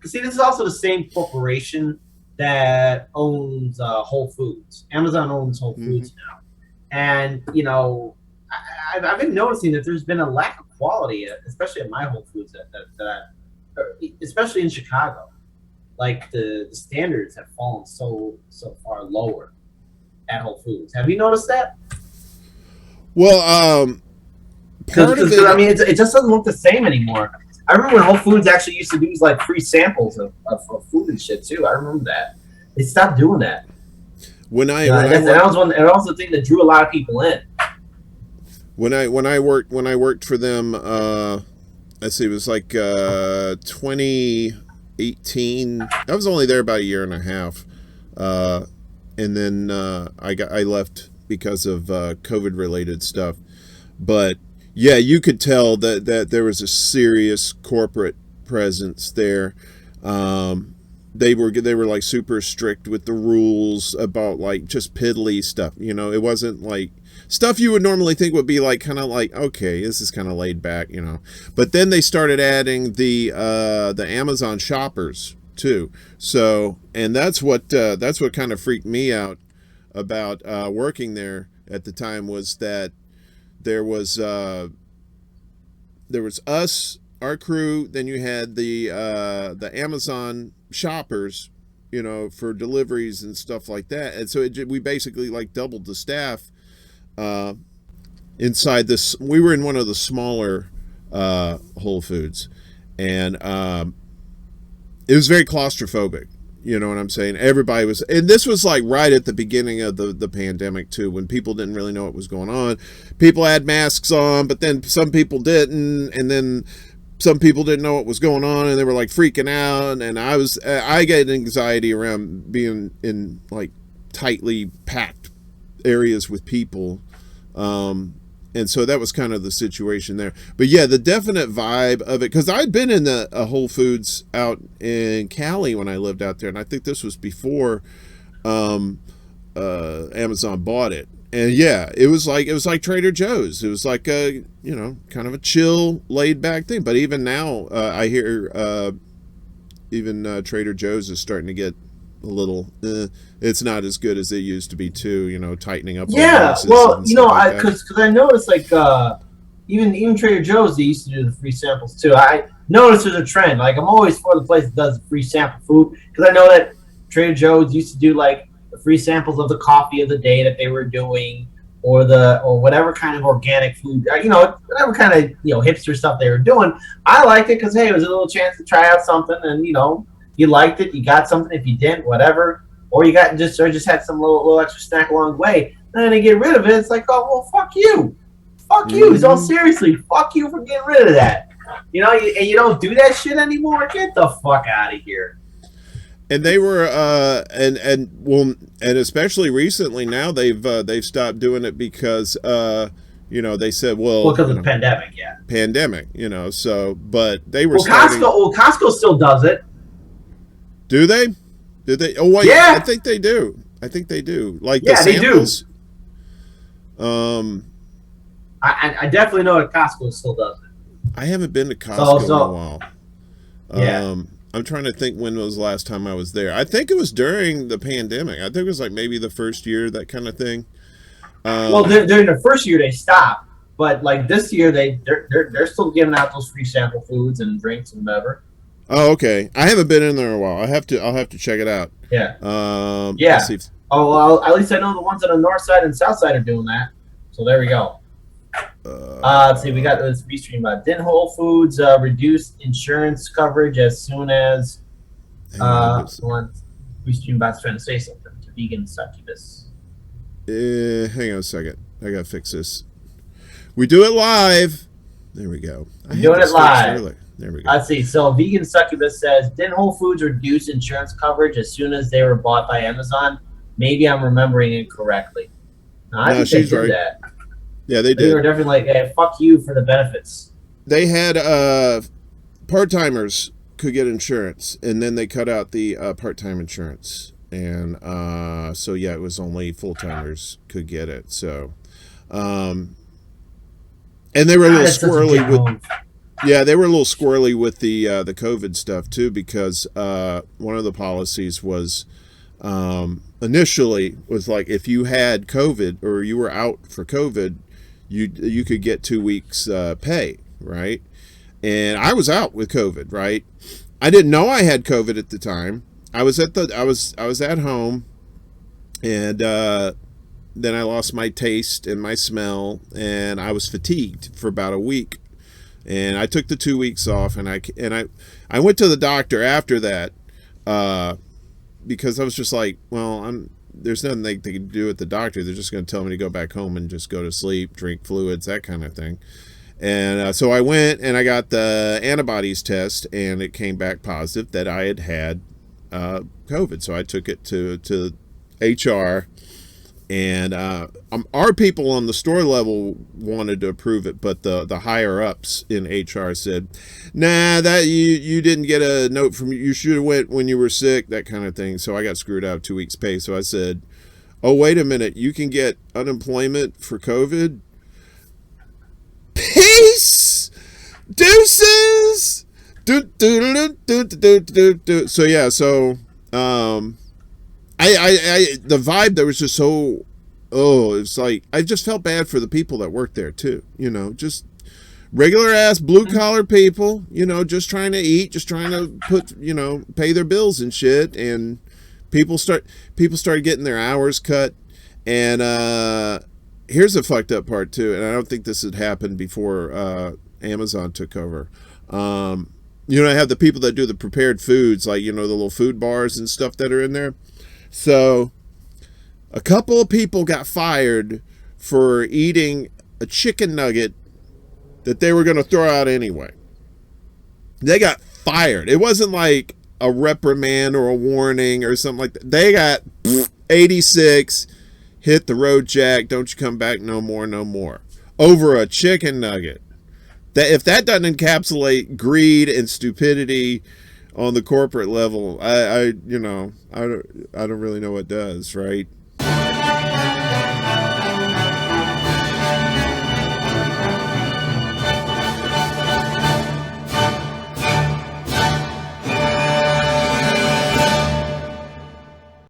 see, this is also the same corporation that owns Whole Foods. Amazon owns Whole Mm-hmm. Foods now, and I've been noticing that there's been a lack of quality, especially at my Whole Foods, especially in Chicago. Like the standards have fallen so far lower at Whole Foods. Have you noticed that? Well, part of Because I it. mean, it just doesn't look the same anymore. I remember when Whole Foods actually used to do like free samples of food and shit too. I remember that. They stopped doing that. When I Yeah, when I and worked that was the thing that drew a lot of people in. when I worked for them, let's see, it was like 2018. I was only there about a year and a half, uh, and then I left because of COVID related stuff. But yeah, you could tell that there was a serious corporate presence there. Um, they were like super strict with the rules about like just piddly stuff. It wasn't like stuff you would normally think would be like kind of like, okay, this is kind of laid back. But then they started adding the Amazon shoppers too. So, and that's what kind of freaked me out about working there at the time, was that there was uh, there was us, our crew. Then you had the Amazon shoppers, for deliveries and stuff like that. And so we basically like doubled the staff uh, inside this. We were in one of the smaller Whole Foods, and it was very claustrophobic. You know what I'm saying? Everybody was, and this was like right at the beginning of the pandemic too, when people didn't really know what was going on. People had masks on, but then some people didn't, and then some people didn't know what was going on, and they were like freaking out. And I get anxiety around being in like tightly packed areas with people. And so that was kind of the situation there. But yeah, the definite vibe of it, because I'd been in the Whole Foods out in Cali when I lived out there, and I think this was before um, Amazon bought it. And yeah, it was like Trader Joe's. It was like a kind of a chill, laid back thing. But even now, I hear even Trader Joe's is starting to get a little. It's not as good as it used to be too. Tightening up on Yeah, prices well, and stuff like I that. because I noticed like even Trader Joe's, they used to do the free samples too. I noticed there's a trend. Like I'm always for the place that does free sample food, because I know that Trader Joe's used to do like the free samples of the coffee of the day that they were doing, or whatever kind of organic food, whatever kind of hipster stuff they were doing. I liked it because hey, it was a little chance to try out something, and you liked it, you got something. If you didn't, whatever, or you got just had some little extra snack along the way. And then they get rid of it. It's like, oh well, fuck you. So Mm-hmm. seriously, fuck you for getting rid of that. And you don't do that shit anymore. Get the fuck out of here. And they were and well, and especially recently now they've stopped doing it because they said, Well, well, because of the pandemic, yeah. pandemic, so but they were starting. Costco still does it. Do they? Did they? Oh wait, I Yeah, think they do. I think they do. Like the yeah, they do. samples. Um, I definitely know that Costco still does it. I haven't been to So Costco in a so while. yeah. I'm trying to think when was the last time I was there. I think it was during the pandemic. I think it was like maybe the first year, that kind of thing. Well, Um, during the first year they stopped, but like this year they're still giving out those free sample foods and drinks and whatever. oh, okay. I haven't been in there in a while. I'll have to check it out. Yeah, Let's yeah. see. If, Oh well, at least I know the ones on the north side and south side are doing that. So there we go. Let's see, we got this restream. Didn't Whole Foods reduce insurance coverage as soon as hang on. one restream bot's trying to say something to vegan succubus? Hang on a second. I gotta fix this. We do it live. There we go. I We're had doing it this fixed live. earlier. There we go. Let's see. So vegan succubus says, didn't Whole Foods reduce insurance coverage as soon as they were bought by Amazon? Maybe I'm remembering it correctly. No, I No, think they she's did right. that. Yeah, they They were did. definitely like, hey, fuck you for the benefits. They had part timers could get insurance, and then they cut out the part time insurance, and so yeah, it was only full timers could get it. So, um, and they were a little That's such a dick squirrely with move. Yeah, they were a little squirrely with the COVID stuff too, because one of the policies was initially was like if you had COVID or you were out for COVID, you could get 2 weeks pay, right? And I was out with COVID, right? I didn't know I had COVID at the time. I was at home, and then I lost my taste and my smell, and I was fatigued for about a week. And I took the 2 weeks off, and I went to the doctor after that, uh, because I was just like, well, there's nothing they can do at the doctor. They're just going to tell me to go back home and just go to sleep, drink fluids, that kind of thing. And so I went and I got the antibodies test, and it came back positive that I had COVID. So I took it to HR, and our people on the store level wanted to approve it, but the higher ups in HR said, "Nah, that you didn't get a note from you. You should have went when you were sick, that kind of thing." So I got screwed out of 2 weeks pay. So I said, "Oh, wait a minute, you can get unemployment for COVID? Peace, deuces." So yeah, so the vibe there was just so, it's like I just felt bad for the people that worked there too. Just regular ass blue collar people. Just trying to eat, just trying to pay their bills and shit. And people started getting their hours cut. And here's the fucked up part too. And I don't think this had happened before Amazon took over. I have the people that do the prepared foods, like the little food bars and stuff that are in there. So a couple of people got fired for eating a chicken nugget that they were going to throw out anyway. They got fired. It wasn't like a reprimand or a warning or something like that. They got 86, hit the road, Jack. Don't you come back no more. Over a chicken nugget. That if that doesn't encapsulate greed and stupidity on the corporate level, I don't really know what does, right?